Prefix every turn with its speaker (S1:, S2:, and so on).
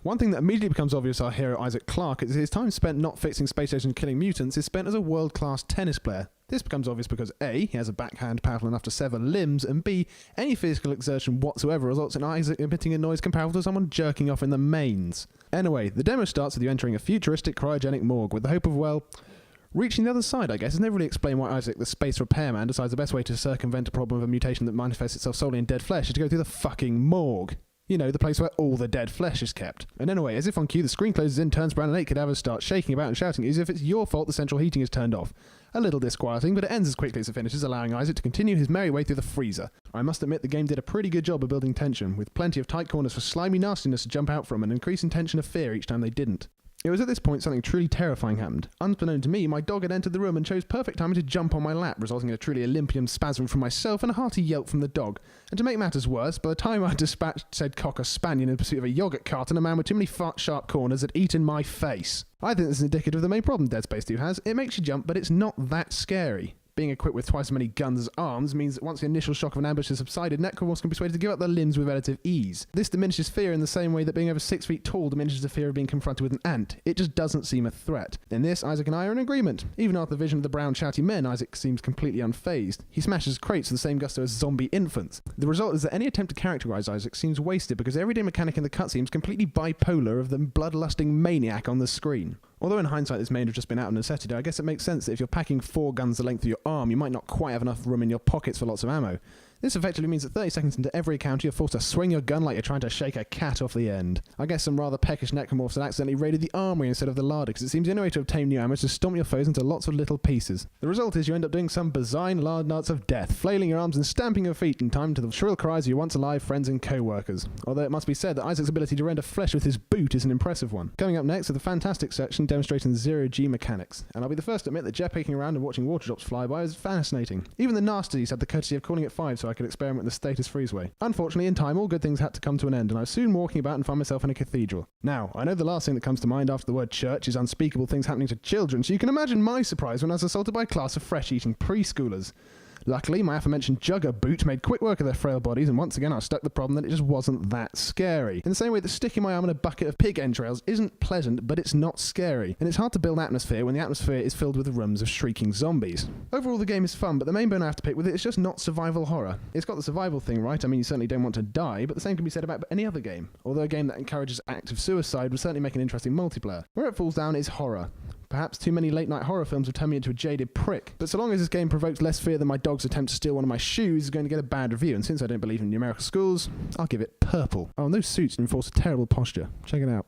S1: One thing that immediately becomes obvious to our hero Isaac Clarke is his time spent not fixing space stations and killing mutants is spent as a world-class tennis player. This becomes obvious because A, he has a backhand powerful enough to sever limbs, and B, any physical exertion whatsoever results in Isaac emitting a noise comparable to someone jerking off in the mains. Anyway, the demo starts with you entering a futuristic cryogenic morgue with the hope of, well, reaching the other side, I guess. It's never really explained why Isaac, the space repairman, decides the best way to circumvent a problem of a mutation that manifests itself solely in dead flesh is to go through the fucking morgue. You know, the place where all the dead flesh is kept. And anyway, as if on cue, the screen closes in, turns brown, and 8 cadavers start shaking about and shouting as if it's your fault the central heating is turned off. A little disquieting, but it ends as quickly as it finishes, allowing Isaac to continue his merry way through the freezer. I must admit the game did a pretty good job of building tension, with plenty of tight corners for slimy nastiness to jump out from and increasing tension of fear each time they didn't. It was at this point something truly terrifying happened. Unbeknown to me, my dog had entered the room and chose perfect timing to jump on my lap, resulting in a truly Olympian spasm from myself and a hearty yelp from the dog. And to make matters worse, by the time I dispatched said cocker spaniel in pursuit of a yoghurt carton, a man with too many sharp corners had eaten my face. I think this is indicative of the main problem Dead Space 2 has. It makes you jump, but it's not that scary. Being equipped with twice as many guns as arms means that once the initial shock of an ambush has subsided, necromorphs can be persuaded to give up their limbs with relative ease. This diminishes fear in the same way that being over 6 feet tall diminishes the fear of being confronted with an ant. It just doesn't seem a threat. In this, Isaac and I are in agreement. Even after the vision of the brown shouty men, Isaac seems completely unfazed. He smashes crates with the same gusto as zombie infants. The result is that any attempt to characterize Isaac seems wasted because everyday mechanic in the cutscene is completely bipolar of the bloodlusting maniac on the screen. Although in hindsight this may have just been out of necessity, I guess it makes sense that if you're packing 4 guns the length of your arm, you might not quite have enough room in your pockets for lots of ammo. This effectively means that 30 seconds into every encounter you're forced to swing your gun like you're trying to shake a cat off the end. I guess some rather peckish necromorphs had accidentally raided the armory instead of the larder, because it seems the only way to obtain new ammo is to stomp your foes into lots of little pieces. The result is you end up doing some benign lard darts of death, flailing your arms and stamping your feet in time to the shrill cries of your once alive friends and co-workers. Although it must be said that Isaac's ability to render flesh with his boot is an impressive one. Coming up next are the fantastic section demonstrating the zero-G mechanics, and I'll be the first to admit that jetpacking around and watching water drops fly by is fascinating. Even the nasties had the courtesy of calling it 5 so I could experiment with the status freeze way. Unfortunately, in time, all good things had to come to an end, and I was soon walking about and found myself in a cathedral. Now, I know the last thing that comes to mind after the word church is unspeakable things happening to children, so you can imagine my surprise when I was assaulted by a class of fresh-eating preschoolers. Luckily, my aforementioned jugger boot made quick work of their frail bodies, and once again I stuck the problem that it just wasn't that scary. In the same way that sticking my arm in a bucket of pig entrails isn't pleasant, but it's not scary. And it's hard to build atmosphere when the atmosphere is filled with rooms of shrieking zombies. Overall, the game is fun, but the main bone I have to pick with it is just not survival horror. It's got the survival thing right, I mean you certainly don't want to die, but the same can be said about any other game. Although a game that encourages active suicide would certainly make an interesting multiplayer. Where it falls down is horror. Perhaps too many late-night horror films have turned me into a jaded prick, but so long as this game provokes less fear than my dog's attempt to steal one of my shoes is going to get a bad review, and since I don't believe in numerical schools, I'll give it purple. Oh, and those suits enforce a terrible posture. Check it out.